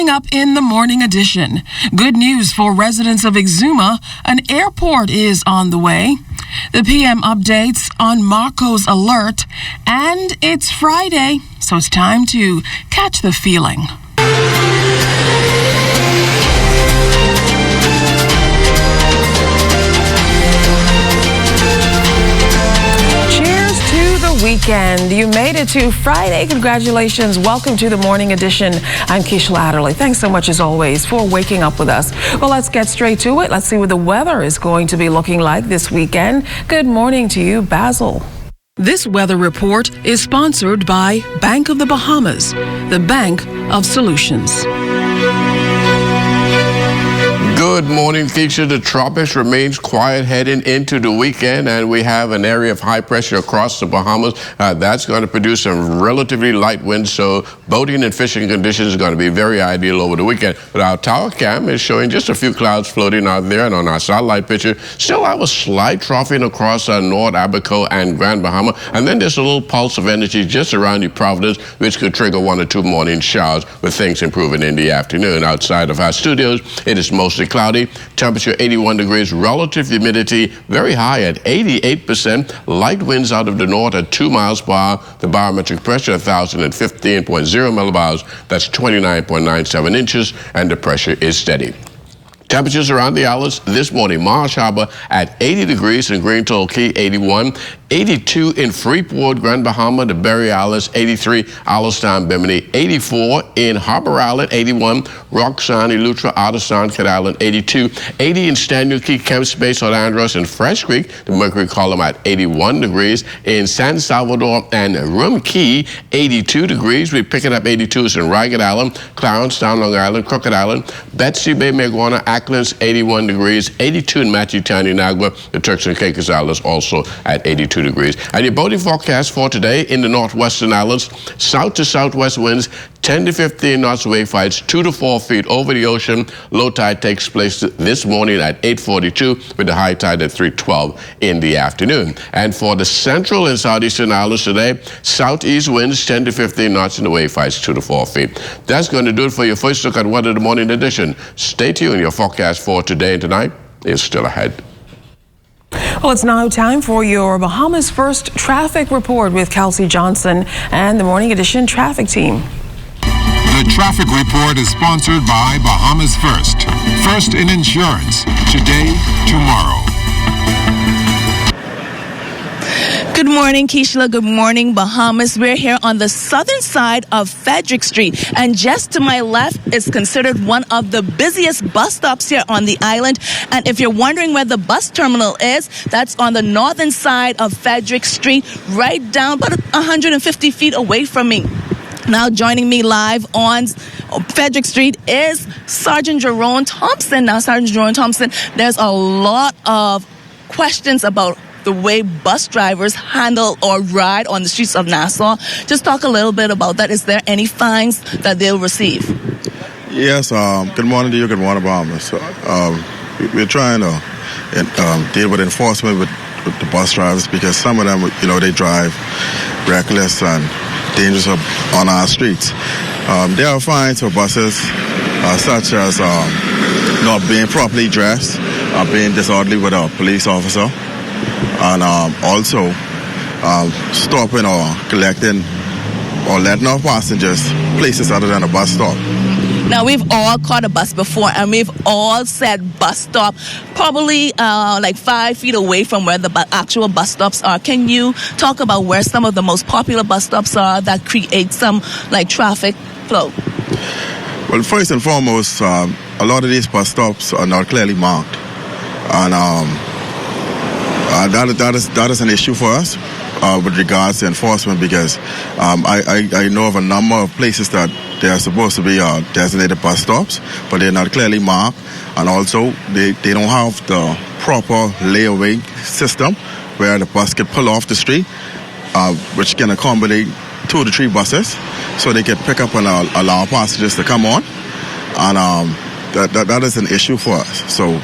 Coming up in the morning edition, good news for residents of Exuma. An airport is on the way. The PM updates on Marco's alert. And it's Friday, so it's time to catch the feeling. Weekend. You made it to Friday. Congratulations. Welcome to the morning edition. I'm Keisha Adderley. Thanks so much as always for waking up with us. Well, let's get straight to it. Let's see what the weather is going to be looking like this weekend. Good morning to you, Basil. This weather report is sponsored by Bank of the Bahamas, the bank of solutions. Good morning, Keisha. The tropics remains quiet heading into the weekend, and we have an area of high pressure across the Bahamas. That's going to produce some relatively light winds, so boating and fishing conditions are going to be very ideal over the weekend. But our tower cam is showing just a few clouds floating out there, and on our satellite picture, still have a slight troughing across North Abaco and Grand Bahama, and then there's a little pulse of energy just around New Providence, which could trigger 1 or 2 morning showers, with things improving in the afternoon. Outside of our studios, it is mostly cloudy, temperature 81 degrees, relative humidity very high at 88%, light winds out of the north at 2 miles per hour, the barometric pressure 1,015.0 millibars, that's 29.97 inches, and the pressure is steady. Temperatures around the islands this morning: Marsh Harbor at 80 degrees in Green Toll Key, 81, 82 in Freeport, Grand Bahama, the Berry Islands, 83, Allenstown, Bimini, 84 in Harbor Island, 81, Roxanne, Eleuthera, Otterstown, Cat Island, 82, 80 in Stanley Key, Kemp Space, St. Andros, and Fresh Creek, the Mercury Column at 81 degrees. In San Salvador and Rum Key, 82 degrees. We pick it up 82s in Ragged Island, Clarence, Down Long Island, Crooked Island, Betsy Bay, Maguana, Acklands, 81 degrees, 82 in Matthew-Town, Inagua, the Turks and Caicos Islands also at 82 degrees. And your boating forecast for today in the northwestern islands: south to southwest winds 10 to 15 knots, wave heights 2 to 4 feet over the ocean. Low tide takes place this morning at 8:42 with the high tide at 3:12 in the afternoon. And for the central and southeastern islands today, southeast winds 10 to 15 knots and the wave heights 2 to 4 feet. That's going to do it for your first look at Weather the Morning edition. Stay tuned. Your forecast for today and tonight is still ahead. Well, it's now time for your Bahamas First traffic report with Kelsey Johnson and the Morning Edition traffic team. The traffic report is sponsored by Bahamas First. First in insurance. Today, tomorrow. Good morning, Keisha. Good morning, Bahamas. We're here on the southern side of Frederick Street, and just to my left is considered one of the busiest bus stops here on the island. And if you're wondering where the bus terminal is, that's on the northern side of Frederick Street, right down about 150 feet away from me. Now joining me live on Frederick Street is Sergeant Jerome Thompson. Now, Sergeant Jerome Thompson, there's a lot of questions about the way bus drivers handle or ride on the streets of Nassau. Just talk a little bit about that. Is there any fines that they'll receive? Yes, good morning to you, good morning, Bahamas. We're trying to deal with enforcement with the bus drivers, because some of them, they drive reckless and dangerous on our streets. There are fines for buses, such as not being properly dressed, being disorderly with a police officer, and also stopping or collecting or letting off passengers places other than a bus stop. Now, we've all caught a bus before, and we've all said bus stop, probably like 5 feet away from where the actual bus stops are. Can you talk about where some of the most popular bus stops are that create some traffic flow? Well, first and foremost, a lot of these bus stops are not clearly marked, and that is an issue for us with regards to enforcement, because I know of a number of places that they are supposed to be designated bus stops, but they're not clearly marked, and also they don't have the proper layaway system where the bus can pull off the street, which can accommodate 2 to 3 buses, so they can pick up and allow passengers to come on, and that is an issue for us. So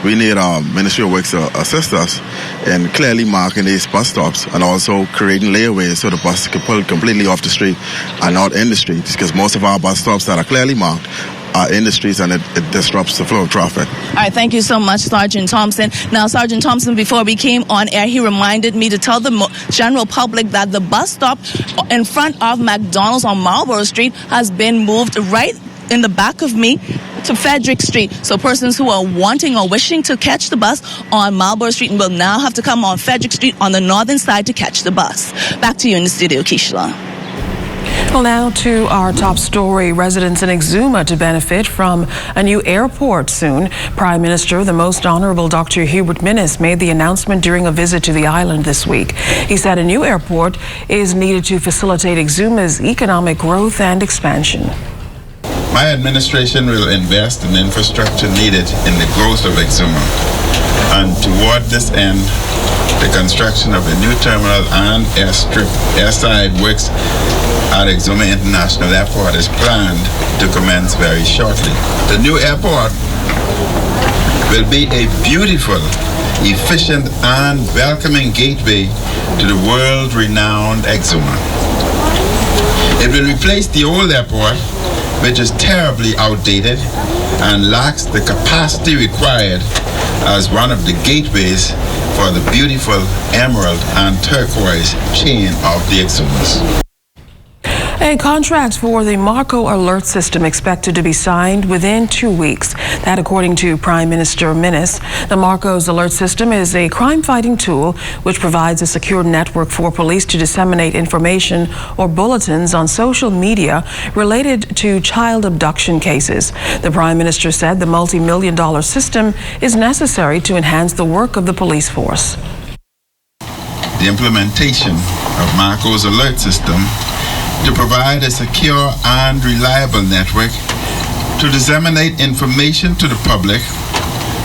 we need Ministry of Works to assist us in clearly marking these bus stops and also creating layaways so the bus can pull completely off the street and not in the streets, because most of our bus stops that are clearly marked industries, and it disrupts the flow of traffic. All right, thank you so much, Sergeant Thompson. Now, Sergeant Thompson, before we came on air, he reminded me to tell the general public that the bus stop in front of McDonald's on Marlborough Street has been moved right in the back of me to Frederick Street. So persons who are wanting or wishing to catch the bus on Marlborough Street will now have to come on Frederick Street on the northern side to catch the bus. Back to you in the studio, Keishla. Well, now to our top story. Residents in Exuma to benefit from a new airport soon. Prime Minister, the Most Honorable Dr. Hubert Minnis, made the announcement during a visit to the island this week. He said a new airport is needed to facilitate Exuma's economic growth and expansion. My administration will invest in infrastructure needed in the growth of Exuma. And toward this end, the construction of a new terminal and airstrip airside works at Exuma International Airport is planned to commence very shortly. The new airport will be a beautiful, efficient, and welcoming gateway to the world-renowned Exuma. It will replace the old airport, which is terribly outdated and lacks the capacity required as one of the gateways for the beautiful emerald and turquoise chain of the Exumas. A contract for the Marco Alert System expected to be signed within 2 weeks. That according to Prime Minister Minnis. The Marco's Alert System is a crime-fighting tool which provides a secure network for police to disseminate information or bulletins on social media related to child abduction cases. The Prime Minister said the multi-million-dollar system is necessary to enhance the work of the police force. The implementation of Marco's Alert System to provide a secure and reliable network to disseminate information to the public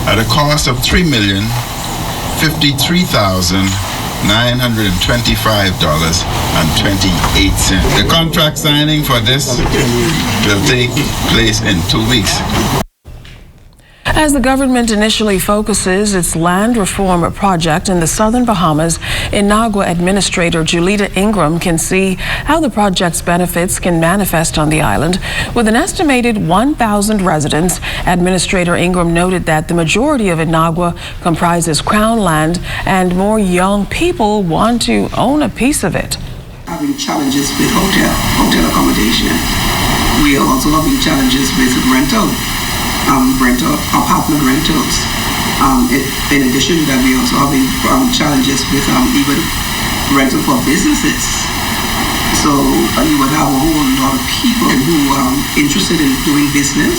at a cost of $3,053,925.28. The contract signing for this will take place in 2 weeks. As the government initially focuses its land reform project in the southern Bahamas, Inagua Administrator Julita Ingram can see how the project's benefits can manifest on the island. With an estimated 1,000 residents, Administrator Ingram noted that the majority of Inagua comprises Crown land and more young people want to own a piece of it. Having challenges with hotel accommodation. We are also having challenges with apartment rentals. In addition to that, we also having challenges with even rental for businesses. So you would have a whole lot of people who are interested in doing business.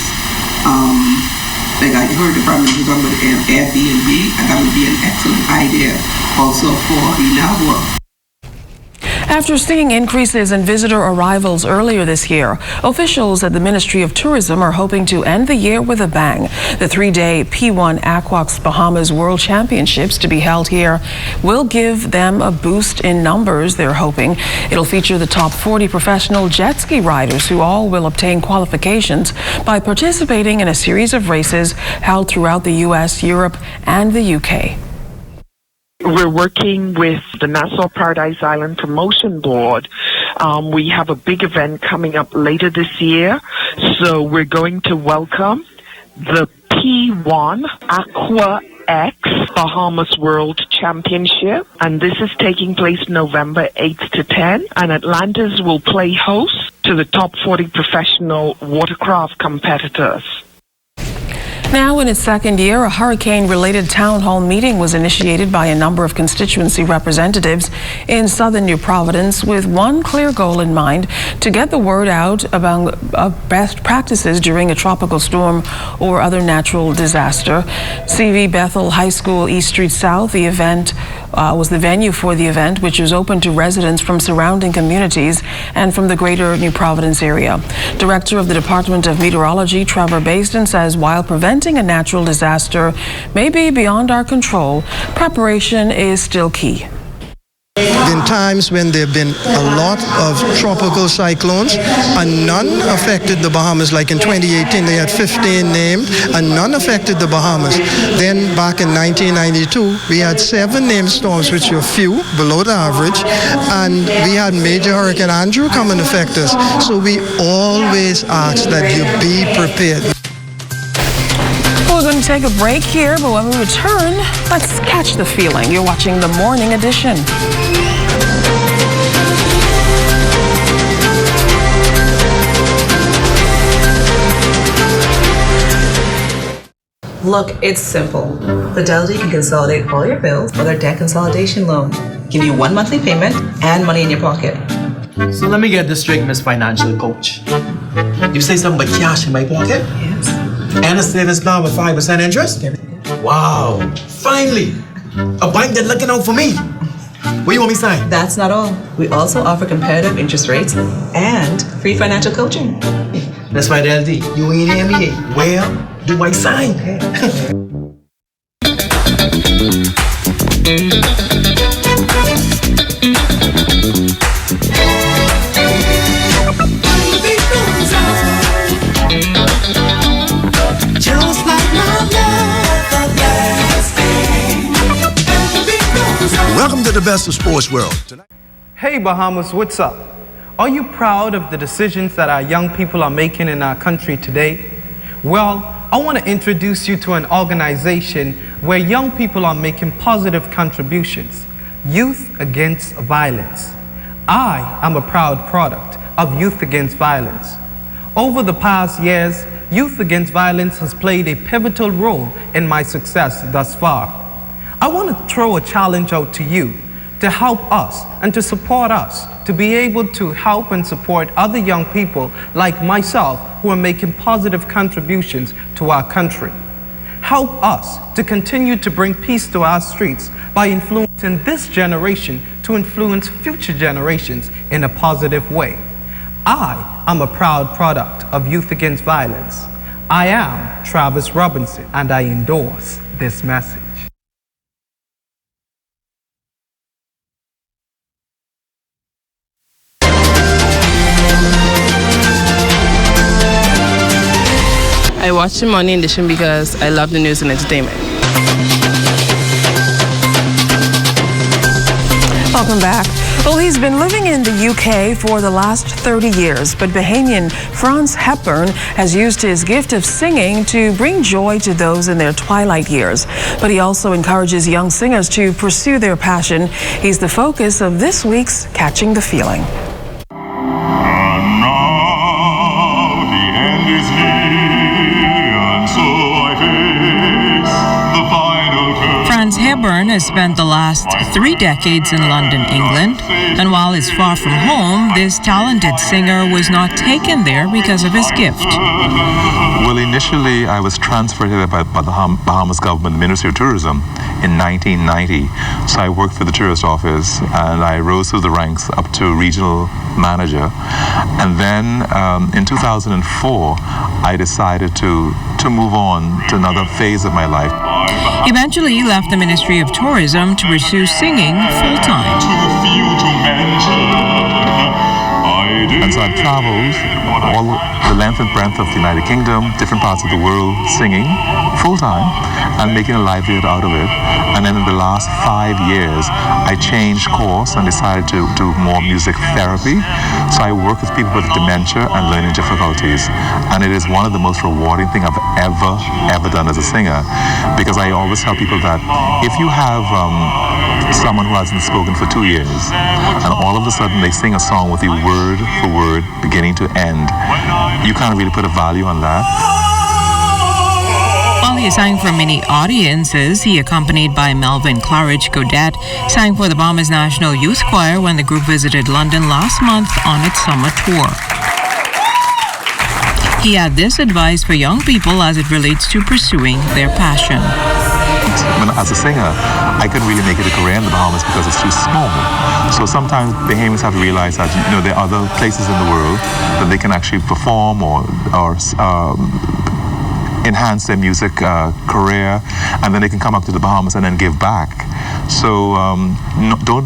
Like I heard the Prime Minister talking about Airbnb, and that would be an excellent idea also for Inagua. After seeing increases in visitor arrivals earlier this year, officials at the Ministry of Tourism are hoping to end the year with a bang. The 3-day P1 Aquax Bahamas World Championships to be held here will give them a boost in numbers, they're hoping. It'll feature the top 40 professional jet ski riders who all will obtain qualifications by participating in a series of races held throughout the U.S., Europe, and the UK. We're working with the Nassau Paradise Island Promotion Board. We have a big event coming up later this year. So we're going to welcome the P1 Aqua X Bahamas World Championship. And this is taking place November 8th to 10th. And Atlantis will play host to the top 40 professional watercraft competitors. Now in its second year, a hurricane-related town hall meeting was initiated by a number of constituency representatives in southern New Providence with one clear goal in mind: to get the word out about best practices during a tropical storm or other natural disaster. CV Bethel High School East Street South, the event was the venue for the event, which was open to residents from surrounding communities and from the greater New Providence area. Director of the Department of Meteorology, Trevor Basden, says while preventing a natural disaster may be beyond our control, preparation is still key. The in times when there have been a lot of tropical cyclones, and none affected the Bahamas. Like in 2018, they had 15 named, and none affected the Bahamas. Then back in 1992, we had 7 named storms, which were few, below the average, and we had Major Hurricane Andrew come and affect us. So we always ask that you be prepared. We're going to take a break here, but when we return, let's catch the feeling. You're watching The Morning Edition. Look, it's simple. Fidelity can consolidate all your bills with our debt consolidation loan. Give you 1 monthly payment and money in your pocket. So let me get this straight, Miss Financial Coach. You say something about cash in my pocket? Yes. And a savings plan with 5% interest? Wow, finally! A bank that's looking out for me. What do you want me to sign? That's not all. We also offer competitive interest rates and free financial coaching. That's right, LD. You ain't MBA. Well, do I sign? Welcome to the best of sports world. Hey Bahamas, what's up? Are you proud of the decisions that our young people are making in our country today? Well, I want to introduce you to an organization where young people are making positive contributions. Youth Against Violence. I am a proud product of Youth Against Violence. Over the past years, Youth Against Violence has played a pivotal role in my success thus far. I want to throw a challenge out to you to help us and to support us to be able to help and support other young people like myself who are making positive contributions to our country. Help us to continue to bring peace to our streets by influencing this generation to influence future generations in a positive way. I am a proud product of Youth Against Violence. I am Travis Robinson, and I endorse this message. I watch the Morning Edition because I love the news and entertainment. Welcome back. Well, he's been living in the UK for the last 30 years, but Bahamian Franz Hepburn has used his gift of singing to bring joy to those in their twilight years. But he also encourages young singers to pursue their passion. He's the focus of this week's Catching the Feeling. Franz Hepburn has spent the last 3 decades in London, England, and while he's far from home, this talented singer was not taken there because of his gift. Well, initially I was transferred here by the Bahamas government, Ministry of Tourism, in 1990. So I worked for the tourist office and I rose through the ranks up to regional manager. And then in 2004, I decided to move on to another phase of my life. Eventually, he left the Ministry of Tourism to pursue singing full-time. And so I've traveled all the length and breadth of the United Kingdom, different parts of the world, singing full-time and making a livelihood out of it. And then in the last 5 years, I changed course and decided to do more music therapy. So I work with people with dementia and learning difficulties. And it is one of the most rewarding things I've ever done as a singer, because I always tell people that if you have someone who hasn't spoken for 2 years and all of a sudden they sing a song with you word for word, beginning to end, you can't really put a value on that. While he sang for many audiences, he, accompanied by Melvin Claridge Godet, sang for the Bahamas National Youth Choir when the group visited London last month on its summer tour. He had this advice for young people as it relates to pursuing their passion. As a singer, I couldn't really make it a career in the Bahamas because it's too small. So sometimes Bahamians have to realize that there are other places in the world that they can actually perform or enhance their music career, and then they can come up to the Bahamas and then give back. So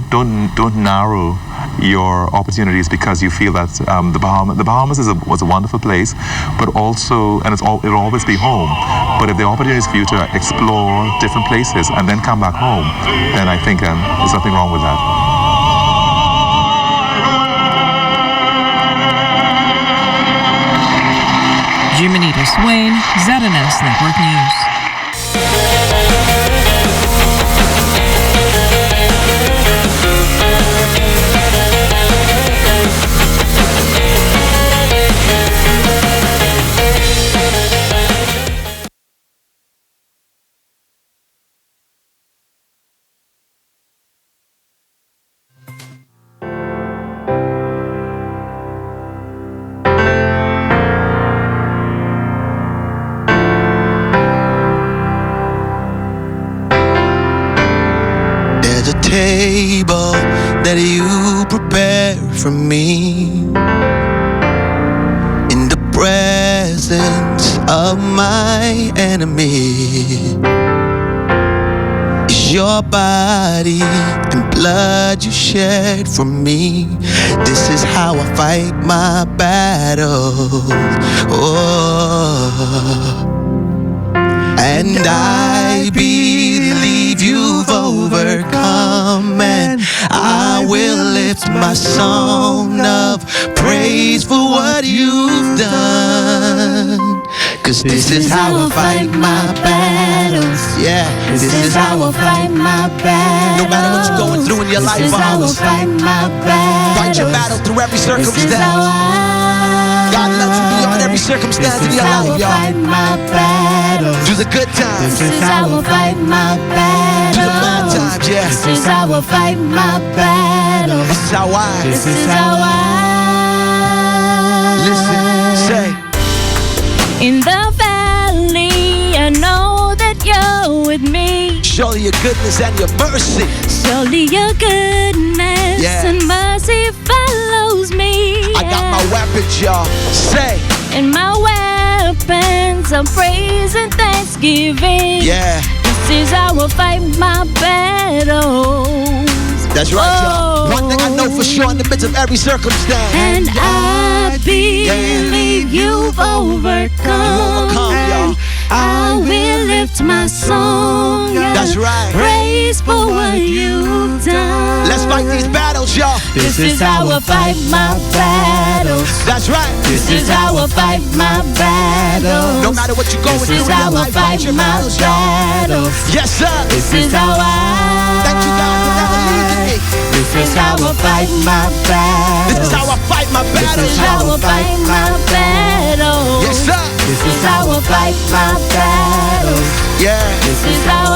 don't narrow your opportunities because you feel that the Bahamas was a wonderful place, but also, and it'll always be home. But if the opportunity is for you to explore different places and then come back home, then I think there's nothing wrong with that. Jimenita Swain, ZNS Network News. Table that you prepared for me in the presence of my enemy. It's your body and blood you shed for me. This is how I fight my battles. Oh. And I believe you've overcome, and I will lift my song of praise for what you've done. Cause this is how I fight my battles. Yeah, this is how I fight my battles. No matter what you're going through in your life, this is how I fight my battles. Fight your battle through every circumstance. God loves you beyond every circumstance in your life, y'all. Through the good times. This is how I fight my battles. Through the bad times, yeah. This is how I fight my battles. This is how I. This is how I. Listen, say. In the valley, I know that you're with me. Surely your goodness and your mercy. Surely your goodness and mercy follows me. I got my weapons, y'all. Say. And my weapons of praise and thanksgiving. Yeah. This is how I fight my battles. That's right, y'all. One thing I know for sure in the midst of every circumstance. And I believe you've overcome. Y'all. I will lift my song. That's right. Praise for what you've done. Let's fight these battles, y'all. This is how I fight my battles. That's right. This is how I fight my battles. No matter what you're going through in your life, fight your battles, y'all. Yes, sir. This is how I. Thank you, God, for never leaving me. This is how I fight my battles. This is how I fight my battles. This is how I fight my battles. Yes, sir. This is how I fight my battles. Yeah. This is how I.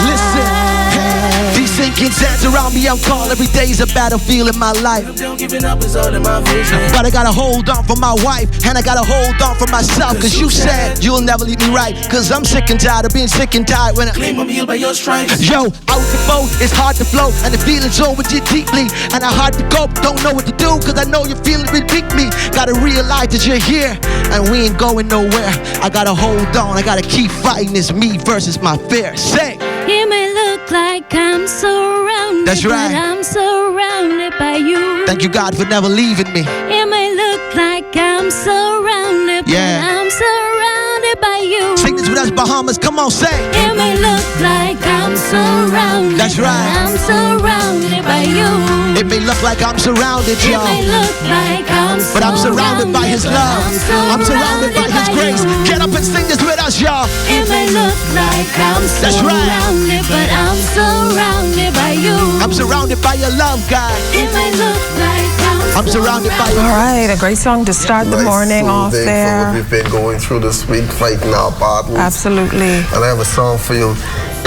Listen. Hey. These sinking sands around me, I'm calling. Every day's a battlefield in my life. Giving up is all in my vision. But I gotta hold on for my wife, and I gotta hold on for myself. Cause you said you'll never leave me right. Cause I'm sick and tired of being sick and tired when I claim I'm healed by your stripes. Yo, out the boat, it's hard to flow, and the feeling's over you deeply. And I hard to cope, don't know what to do, cause I know your feelings will beat me. Gotta realize that you're here, and we ain't going nowhere. I gotta hold on, I gotta keep fighting. It's me versus my fear. Say. It may look like I'm surrounded. That's right. But I'm surrounded by you. Thank you, God, for never leaving me. It may look like I'm surrounded. Yeah. But I'm surrounded by you. Sing this with us, Bahamas. Come on, say. It may look like I'm surrounded. That's right. But I'm surrounded by you. It may look like I'm surrounded, y'all. It may look like I'm surrounded. But I'm surrounded by His love. I'm surrounded by His grace. Get up and sing this with us, y'all. It may look like I'm That's right. surrounded, but I'm surrounded by you. I'm surrounded by your love, God. It may look like I'm surrounded by your All right, a great song to start the morning off there. For what we've been going through this week, fighting our battles. Absolutely. And I have a song for you.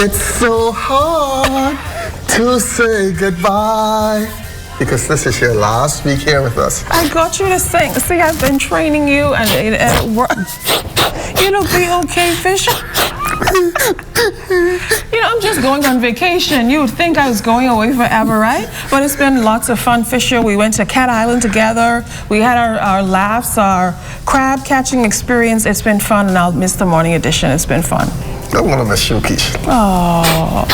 It's so hard to say goodbye, because this is your last week here with us. I got you to sing. See, I've been training you, and it'll be okay, Fisher. You know, I'm just going on vacation. You would think I was going away forever, right? But it's been lots of fun fishing. We went to Cat Island together. We had our laughs, our crab catching experience. It's been fun, and I'll miss the morning edition. It's been fun. I'm going to miss you, Keisha. Oh.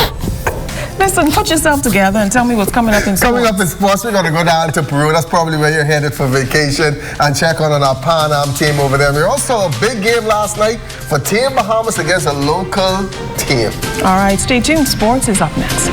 Listen, put yourself together and tell me what's coming up in sports. Coming up in sports, we're going to go down to Peru. That's probably where you're headed for vacation, and check on our Pan Am team over there. We also saw a big game last night for Team Bahamas against a local team. All right, stay tuned. Sports is up next.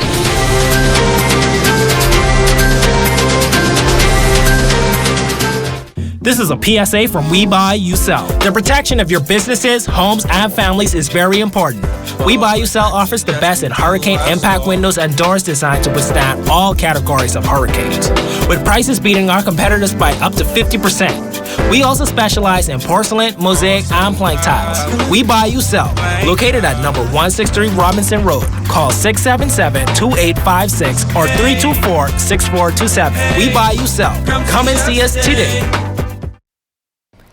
This is a PSA from We Buy, You Sell. The protection of your businesses, homes, and families is very important. We Buy, You Sell offers the best in hurricane impact windows and doors designed to withstand all categories of hurricanes, with prices beating our competitors by up to 50%. We also specialize in porcelain, mosaic, and plank tiles. We Buy, You Sell. Located at number 163 Robinson Road. Call 677-2856 or 324-6427. We Buy, You Sell. Come and see us today.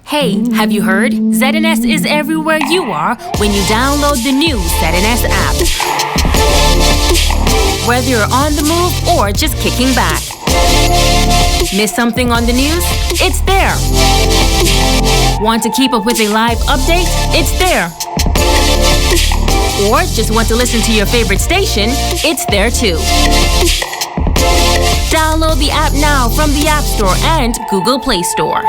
Hey, have you heard? ZNS is everywhere you are when you download the new ZNS app. Whether you're on the move or just kicking back. Miss something on the news? It's there. Want to keep up with a live update? It's there. Or just want to listen to your favorite station? It's there too. Download the app now from the App Store and Google Play Store.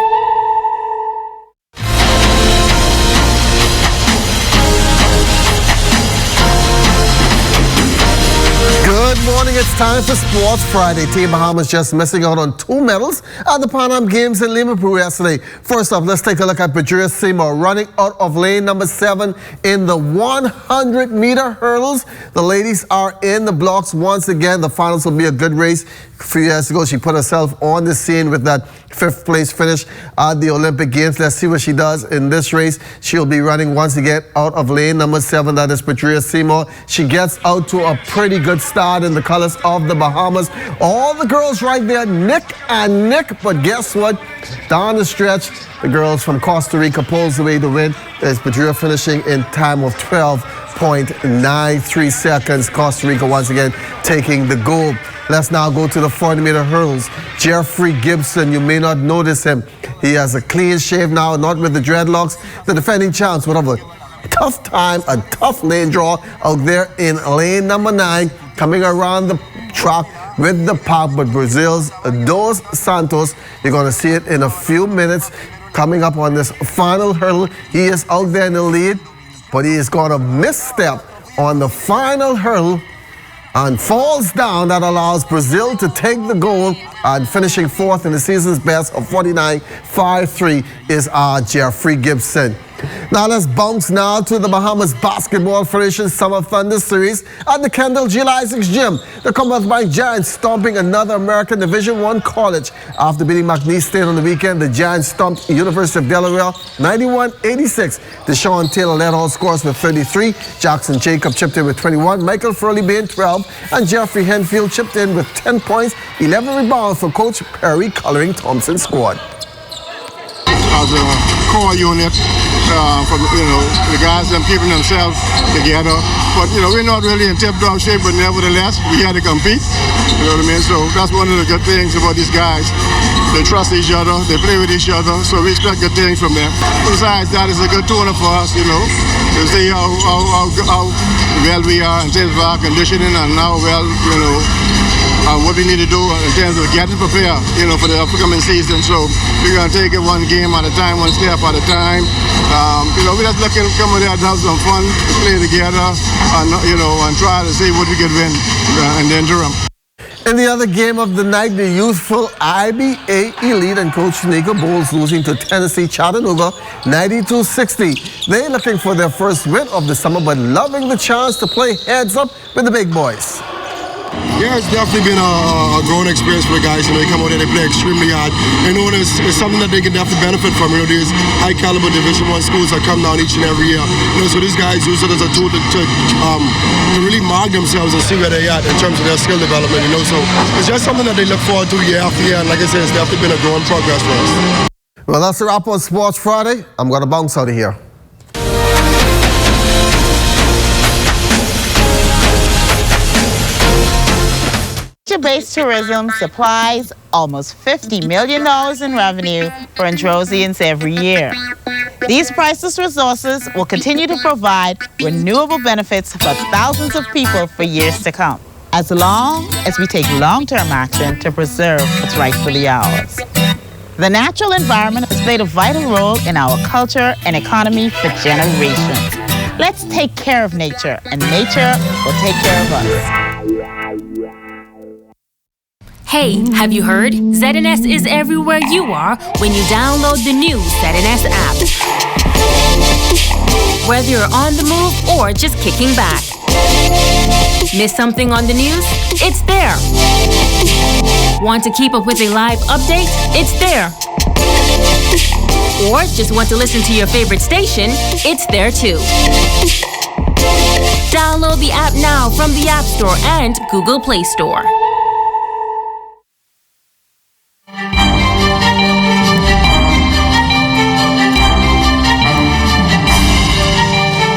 Good morning, it's time for Sports Friday. Team Bahamas just missing out on 2 medals at the Pan Am Games in Lima, Peru yesterday. First off, let's take a look at Patricia Seymour running out of lane number 7 in the 100-meter hurdles. The ladies are in the blocks once again. The finals will be a good race. A few years ago, she put herself on the scene with that 5th place finish at the Olympic Games. Let's see what she does in this race. She'll be running once again out of lane number 7. That is Patricia Seymour. She gets out to a pretty good start in the colors of the Bahamas. All the girls right there, neck and neck. But guess what? Down the stretch, the girls from Costa Rica pulls away the win. There's Patricia finishing in time of 12.93 seconds. Costa Rica once again taking the gold. Let's now go to the 40-meter hurdles. Jeffrey Gibson, you may not notice him. He has a clean shave now, not with the dreadlocks. The defending champs would have a tough time, a tough lane draw out there in lane number 9, coming around the track with the pack. But Brazil's Dos Santos, you're going to see it in a few minutes, coming up on this final hurdle. He is out there in the lead, but he is going to misstep on the final hurdle and falls down. That allows Brazil to take the gold, and finishing 4th in the season's best of 49.53 is our Jeffrey Gibson. Now let's bounce now to the Bahamas Basketball Federation Summer Thunder Series at the Kendall G. Isaacs Gym. The Commonwealth Bank Giants stomping another American Division I college. After beating McNeese State on the weekend, the Giants stomped University of Delaware 91-86. Deshaun Taylor led all scores with 33. Jackson Jacob chipped in with 21. Michael Furley Bain 12. And Jeffrey Henfield chipped in with 10 points, 11 rebounds for Coach Perry Coloring Thompson's squad. As a core unit, from the guys them keeping themselves together, but we're not really in tip-top shape, but nevertheless we had to compete. You know what I mean? So that's one of the good things about these guys. They trust each other, they play with each other, so we expect good things from them. Besides that, it's a good tournament for us, to see how well we are in terms of our conditioning and how well, what we need to do in terms of getting prepared, for the upcoming season. So we're going to take it one game at a time, one step at a time. We're just looking to come there to have some fun, to play together, and try to see what we can win in the interim. In the other game of the night, the youthful IBA Elite and Coach Nika Bowles losing to Tennessee Chattanooga 92-60. They're looking for their first win of the summer, but loving the chance to play heads up with the big boys. Yeah, it's definitely been a growing experience for the guys. They come out and they play extremely hard. It's something that they can definitely benefit from. These high caliber Division I schools that come down each and every year. So these guys use it as a tool to really mark themselves and see where they're at in terms of their skill development. So it's just something that they look forward to year after year. And like I said, it's definitely been a growing progress for us. Well, that's a wrap on Sports Friday. I'm going to bounce out of here. Moisture-based tourism supplies almost $50 million in revenue for Androsians every year. These priceless resources will continue to provide renewable benefits for thousands of people for years to come, as long as we take long-term action to preserve what's rightfully ours. The natural environment has played a vital role in our culture and economy for generations. Let's take care of nature, and nature will take care of us. Hey, have you heard? ZNS is everywhere you are when you download the new ZNS app. Whether you're on the move or just kicking back. Miss something on the news? It's there. Want to keep up with a live update? It's there. Or just want to listen to your favorite station? It's there too. Download the app now from the App Store and Google Play Store.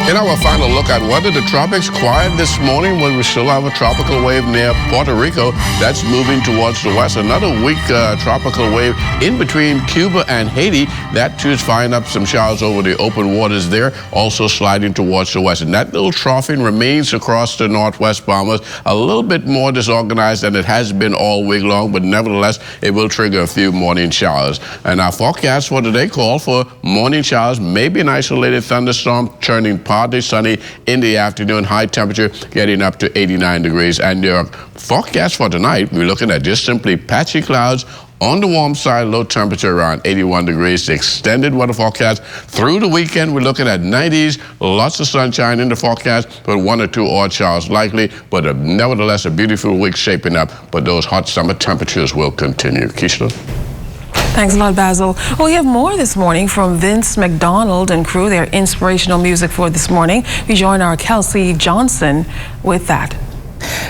In our final look at weather, the tropics quiet this morning when we still have a tropical wave near Puerto Rico that's moving towards the west. Another weak tropical wave in between Cuba and Haiti. That too is firing up some showers over the open waters there, also sliding towards the west. And that little troughing remains across the northwest Bahamas, a little bit more disorganized than it has been all week long, but nevertheless, it will trigger a few morning showers. And our forecast for today call for morning showers, maybe an isolated thunderstorm, turning partly sunny in the afternoon, high temperature getting up to 89 degrees. And your forecast for tonight, we're looking at just simply patchy clouds on the warm side, low temperature around 81 degrees. The extended weather forecast through the weekend, we're looking at 90s, lots of sunshine in the forecast, but one or two odd showers likely, but nevertheless a beautiful week shaping up, but those hot summer temperatures will continue. Keishla? Thanks a lot, Basil. Well, we have more this morning from Vince McDonald and crew, their inspirational music for this morning. We join our Kelsey Johnson with that.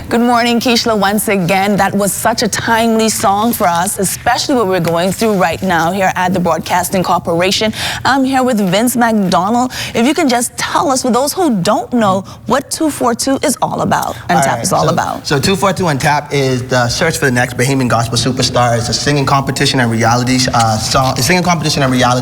Good morning, Keishla. Once again, that was such a timely song for us, especially what we're going through right now here at the Broadcasting Corporation. I'm here with Vince McDonald. If you can just tell us, for those who don't know, what 242 is all about and TAP is all about. So 242 and TAP is the search for the next Bahamian gospel superstar. It's a singing competition and reality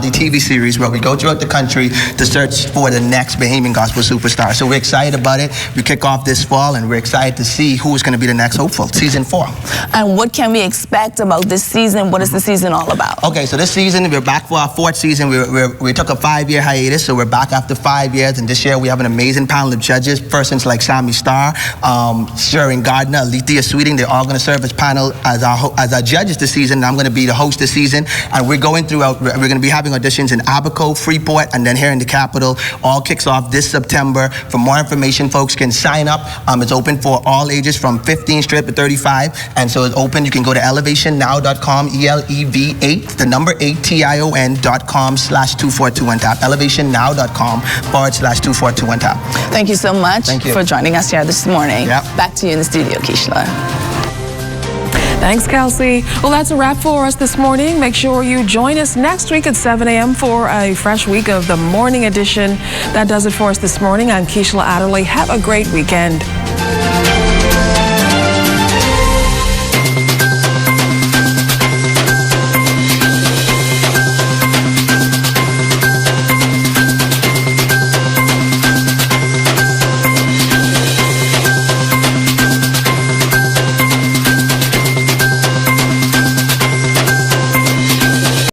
TV series where we go throughout the country to search for the next Bahamian gospel superstar. So we're excited about it. We kick off this fall, and we're excited to see who is going to be the next hopeful, season 4. And what can we expect about this season? What is the season all about? Okay, so this season, we're back for our 4th season. We took a 5-year hiatus, so we're back after 5 years, and this year we have an amazing panel of judges, persons like Sammy Starr, Sherin Gardner, Alethea Sweeting. They're all going to serve as panel as our judges this season, and I'm going to be the host this season. And we're going to be having auditions in Abaco, Freeport, and then here in the capital. All kicks off this September. For more information, folks can sign up. It's open for all ages from 15 straight to 35, and so it's open. You can go to elevationnow.com, ELEV8, the number 8TION.com/242-TAP, elevationnow.com/242-TAP. Thank you so much for joining us here this morning. Yep. Back to you in the studio, Keishla. Thanks, Kelsey. Well, that's a wrap for us this morning. Make sure you join us next week at 7 a.m. for a fresh week of the Morning Edition. That does it for us this morning. I'm Keishla Adderley. Have a great weekend.